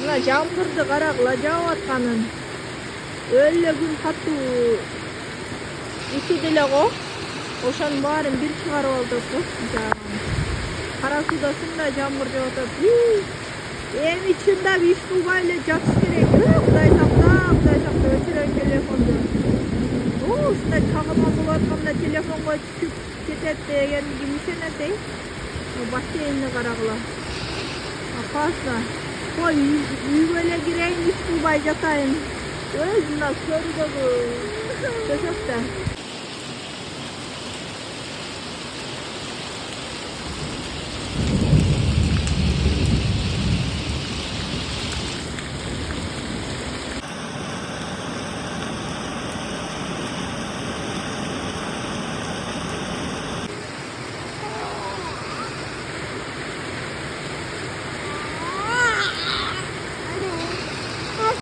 мына жамгырды карагыла жаап атканын. Өлө күн катуу ысыды эле го. Ошонун баарын бир чыгарып алдык. Кара суудасың да жамгыр жаап атат. Эми чындап иш кылбай эле жатыш керек. Кудай сакта, өчүрөйүн телефонду. Ушундай чагырма болуп атканда телефонго түшүп кетет деген ишенет эй. Бассейнди карагыла. Опасно. Кой үйгө эле кирейин, иш кылбай жатайын. Өзүнө көрүдөгү төшөктө.